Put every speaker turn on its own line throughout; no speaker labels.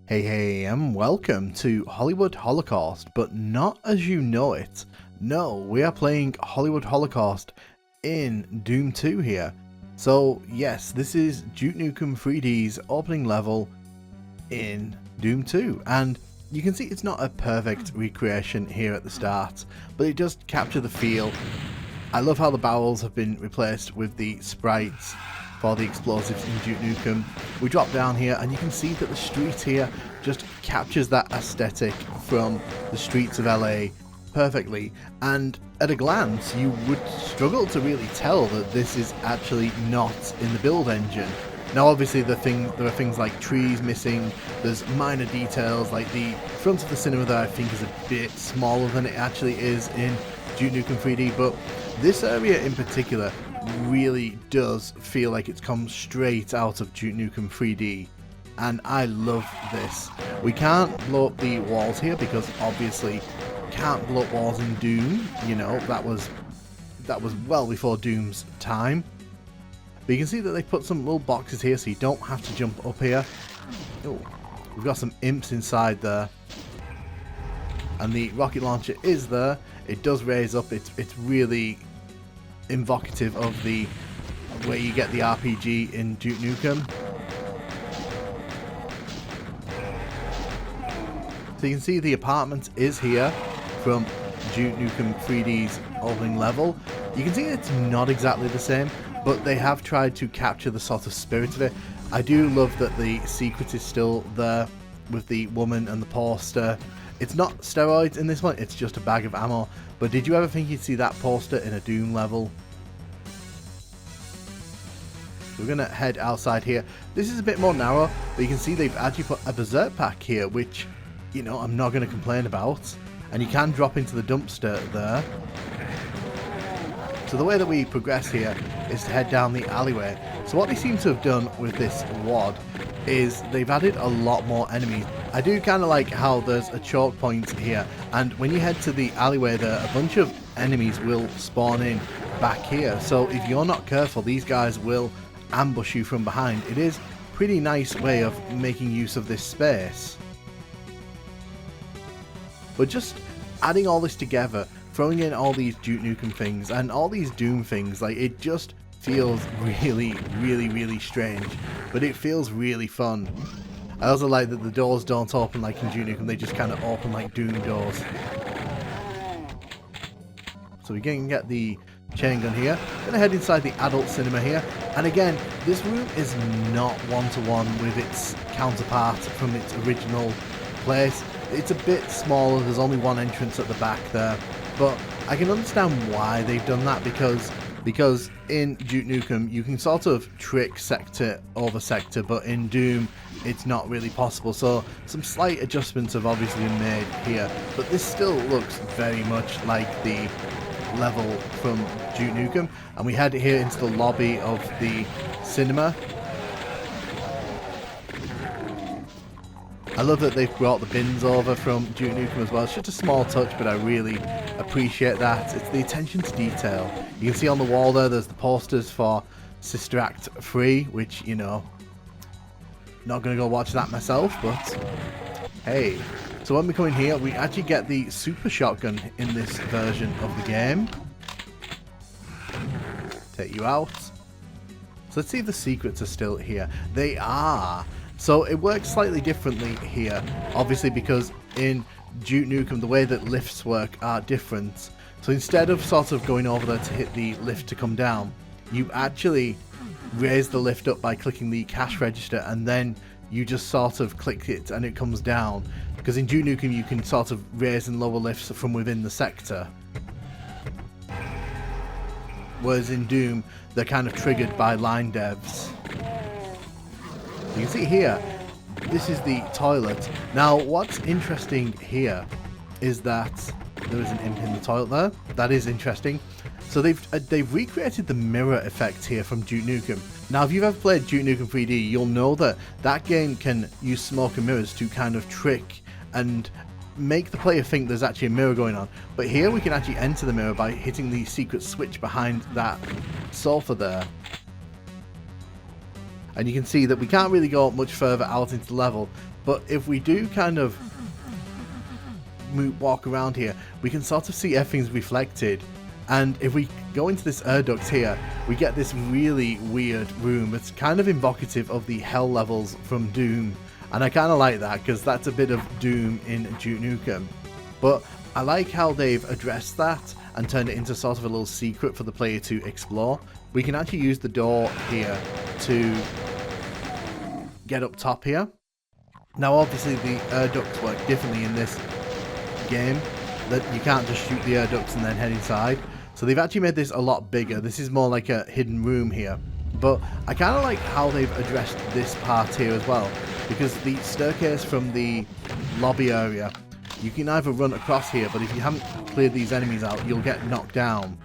Hey, and welcome to Hollywood Holocaust, but not as you know it. No, we are playing Hollywood Holocaust in Doom 2 here. So yes, this is Duke Nukem 3D's opening level in Doom 2, and you can see it's not a perfect recreation here at the start, but it does capture the feel. I love how the barrels have been replaced with the sprites for the explosives in Duke Nukem. We drop down here and you can see that the street here just captures that aesthetic from the streets of LA perfectly, and at a glance you would struggle to really tell that this is actually not in the build engine. Now obviously there are things like trees missing, there's minor details like the front of the cinema there I think is a bit smaller than it actually is in Duke Nukem 3D, but this area in particular really does feel like it's come straight out of Duke Nukem 3D, and I love this. We can't blow up the walls here because obviously can't blow up walls in Doom, you know, that was well before Doom's time. But you can see that they put some little boxes here so you don't have to jump up here. Oh, we've got some imps inside there. And the rocket launcher is there. It does raise up, it's really invocative of the way you get the RPG in Duke Nukem. So you can see the apartment is here from Duke Nukem 3D's opening level. You can see it's not exactly the same, but they have tried to capture the sort of spirit of it. I do love that the secret is still there with the woman and the poster. It's not steroids in this one, it's just a bag of ammo. But did you ever think you'd see that poster in a Doom level? We're going to head outside here. This is a bit more narrow, but you can see they've actually put a berserk pack here, which, you know, I'm not going to complain about. And you can drop into the dumpster there. So the way that we progress here is to head down the alleyway. So what they seem to have done with this WAD is they've added a lot more enemies. I do kind of like how there's a choke point here, and when you head to the alleyway there, a bunch of enemies will spawn in back here. So if you're not careful, these guys will ambush you from behind. It is a pretty nice way of making use of this space. But just adding all this together, throwing in all these Duke Nukem things and all these Doom things, like, it just feels really strange, but it feels really fun. I also like that the doors don't open like in Duke Nukem, they just kind of open like Doom doors. So we can get the chain gun here. Gonna head inside the adult cinema here, and again, this room is not one-to-one with its counterpart from its original place. It's a bit smaller, there's only one entrance at the back there, but I can understand why they've done that, because in Duke Nukem you can sort of trick sector over sector, but in Doom it's not really possible, so some slight adjustments have obviously been made here, but this still looks very much like the level from Duke Nukem. And we head here into the lobby of the cinema. I love that they've brought the bins over from Duke Nukem as well. It's just a small touch, but I really appreciate that. It's the attention to detail. You can see on the wall there's the posters for Sister Act 3, which, you know, not going to go watch that myself, but hey. So when we come in here, we actually get the super shotgun in this version of the game. Take you out. So let's see if the secrets are still here. They are. So it works slightly differently here, obviously, because in Duke Nukem the way that lifts work are different. So instead of sort of going over there to hit the lift to come down, you actually raise the lift up by clicking the cash register, and then you just sort of click it and it comes down. Because in Duke Nukem you can sort of raise and lower lifts from within the sector, whereas in Doom they're kind of triggered by line devs. You can see here, this is the toilet. Now what's interesting here is that there is an imp in the toilet there. That is interesting. So they've recreated the mirror effect here from Duke Nukem. Now if you've ever played Duke Nukem 3D, you'll know that that game can use smoke and mirrors to kind of trick and make the player think there's actually a mirror going on. But here we can actually enter the mirror by hitting the secret switch behind that sofa there. And you can see that we can't really go much further out into the level, But if we do kind of walk around here, we can sort of see everything's reflected. And if we go into this air duct here, we get this really weird room. It's kind of evocative of the hell levels from Doom. And I kind of like that because that's a bit of Doom in Duke Nukem. But I like how they've addressed that and turned it into sort of a little secret for the player to explore. We can actually use the door here to get up top here. Now obviously the air ducts work differently in this game. That you can't just shoot the air ducts and then head inside. So they've actually made this a lot bigger. This is more like a hidden room here. But I kind of like how they've addressed this part here as well. Because the staircase from the lobby area, you can either run across here, but if you haven't cleared these enemies out, you'll get knocked down.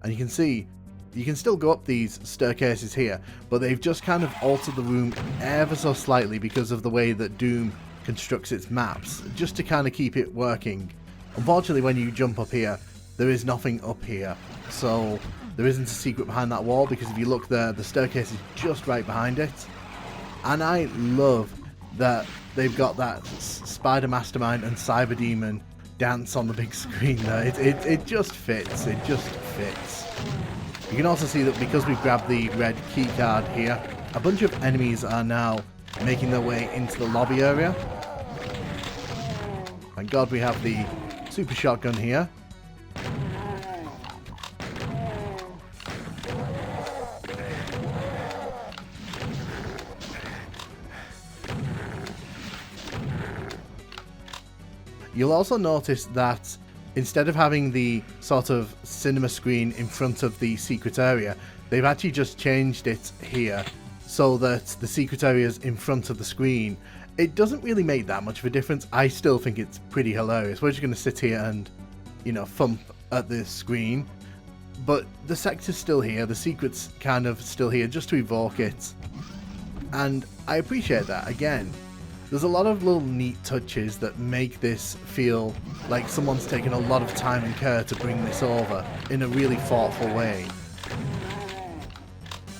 And you can see, you can still go up these staircases here, but they've just kind of altered the room ever so slightly because of the way that Doom constructs its maps, just to kind of keep it working. Unfortunately, when you jump up here, there is nothing up here, so there isn't a secret behind that wall, because if you look there, the staircase is just right behind it. And I love that they've got that Spider Mastermind and Cyber Demon dance on the big screen there. It just fits, it just fits. You can also see that because we've grabbed the red key card here, a bunch of enemies are now making their way into the lobby area. Thank God we have the super shotgun here. You'll also notice that instead of having the sort of cinema screen in front of the secret area, they've actually just changed it here so that the secret area is in front of the screen. It doesn't really make that much of a difference. I still think it's pretty hilarious. We're just going to sit here and, you know, thump at the screen. But the sector's still here. The secret's kind of still here just to evoke it. And I appreciate that. Again, there's a lot of little neat touches that make this feel like someone's taken a lot of time and care to bring this over in a really thoughtful way.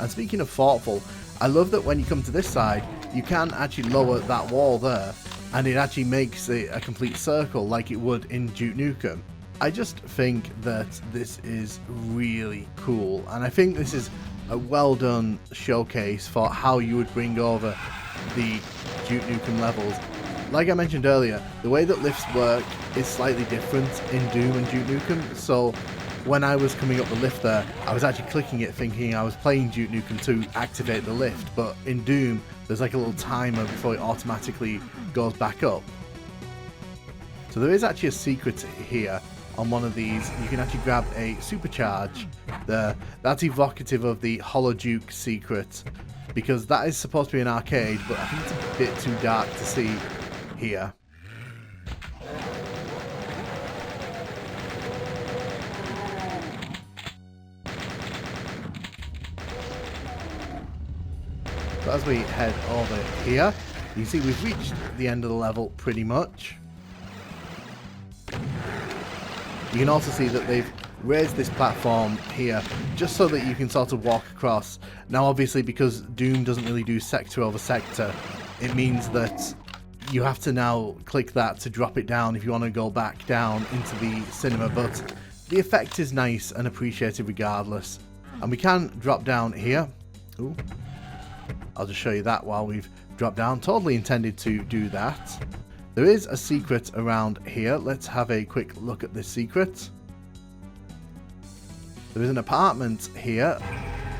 And speaking of thoughtful, I love that when you come to this side, you can actually lower that wall there, and it actually makes it a complete circle like it would in Duke Nukem. I just think that this is really cool, and I think this is a well done showcase for how you would bring over the Duke Nukem levels. Like I mentioned earlier, the way that lifts work is slightly different in Doom and Duke Nukem, so when I was coming up the lift there, I was actually clicking it thinking I was playing Duke Nukem to activate the lift, but in Doom there's like a little timer before it automatically goes back up. So there is actually a secret here on one of these. You can actually grab a supercharge there. That's evocative of the Hollow Duke secret, because that is supposed to be an arcade, but I think it's a bit too dark to see here. So as we head over here, you can see we've reached the end of the level pretty much. You can also see that they've raised this platform here just so that you can sort of walk across. Now obviously, because Doom doesn't really do sector over sector, it means that you have to now click that to drop it down if you want to go back down into the cinema, but the effect is nice and appreciated regardless. And we can drop down here. Ooh. I'll just show you that while we've dropped down. Totally intended to do that. There is a secret around here. Let's have a quick look at this secret. There is an apartment here,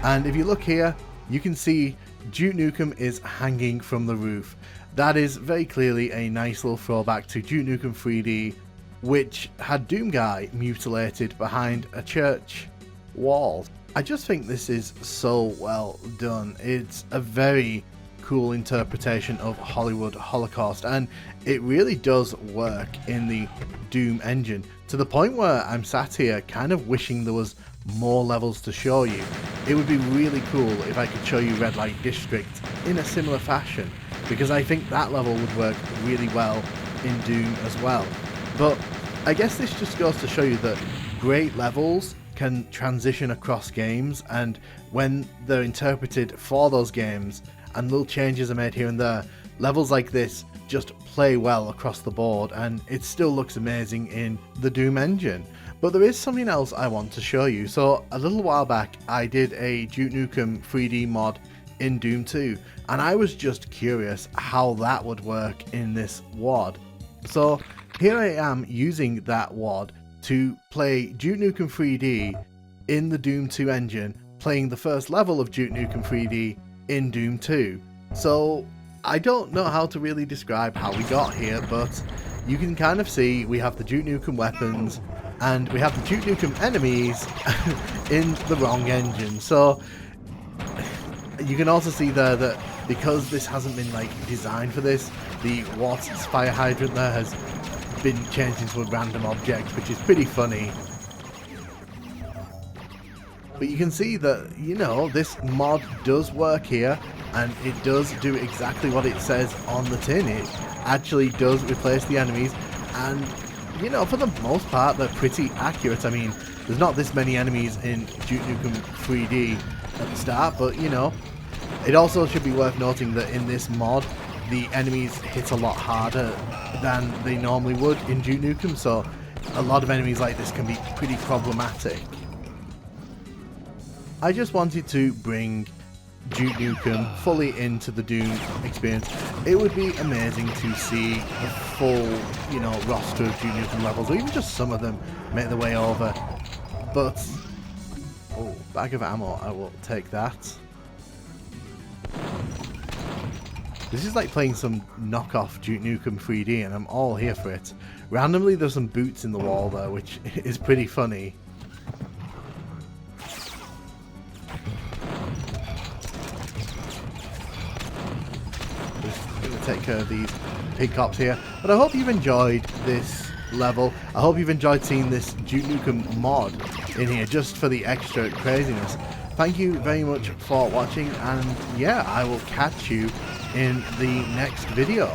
and if you look here, you can see Duke Nukem is hanging from the roof. That is very clearly a nice little throwback to Duke Nukem 3D, which had ThatNukemGuy mutilated behind a church wall. I just think this is so well done. It's a very cool interpretation of Hollywood Holocaust, and it really does work in the Doom engine, to the point where I'm sat here kind of wishing there was more levels to show you. It would be really cool if I could show you Red Light District in a similar fashion, because I think that level would work really well in Doom as well. But I guess this just goes to show you that great levels can transition across games, and when they're interpreted for those games and little changes are made here and there, levels like this just play well across the board, and it still looks amazing in the Doom engine. But there is something else I want to show you. So a little while back I did a Duke Nukem 3D mod in Doom 2, and I was just curious how that would work in this WOD. So here I am using that WOD to play Duke Nukem 3D in the Doom 2 engine, playing the first level of Duke Nukem 3D in Doom 2. So I don't know how to really describe how we got here, but you can kind of see we have the Duke Nukem weapons and we have the Duke Nukem enemies in the wrong engine. So you can also see there that because this hasn't been like designed for this, the Watt's fire hydrant there has been changed into a random object, which is pretty funny. But you can see that, you know, this mod does work here, and it does do exactly what it says on the tin. It actually does replace the enemies, and, you know, for the most part, they're pretty accurate. I mean, there's not this many enemies in Duke Nukem 3D at the start, but, you know, it also should be worth noting that in this mod, the enemies hit a lot harder than they normally would in Duke Nukem, so a lot of enemies like this can be pretty problematic. I just wanted to bring Duke Nukem fully into the Doom experience. It would be amazing to see the full, you know, roster of Duke Nukem levels, or even just some of them make their way over. But, oh, bag of ammo, I will take that. This is like playing some knockoff Duke Nukem 3D, and I'm all here for it. Randomly, there's some boots in the wall there, which is pretty funny. Just gonna take care of these pig cops here. But I hope you've enjoyed this level. I hope you've enjoyed seeing this Duke Nukem mod in here, just for the extra craziness. Thank you very much for watching, and yeah, I will catch you in the next video.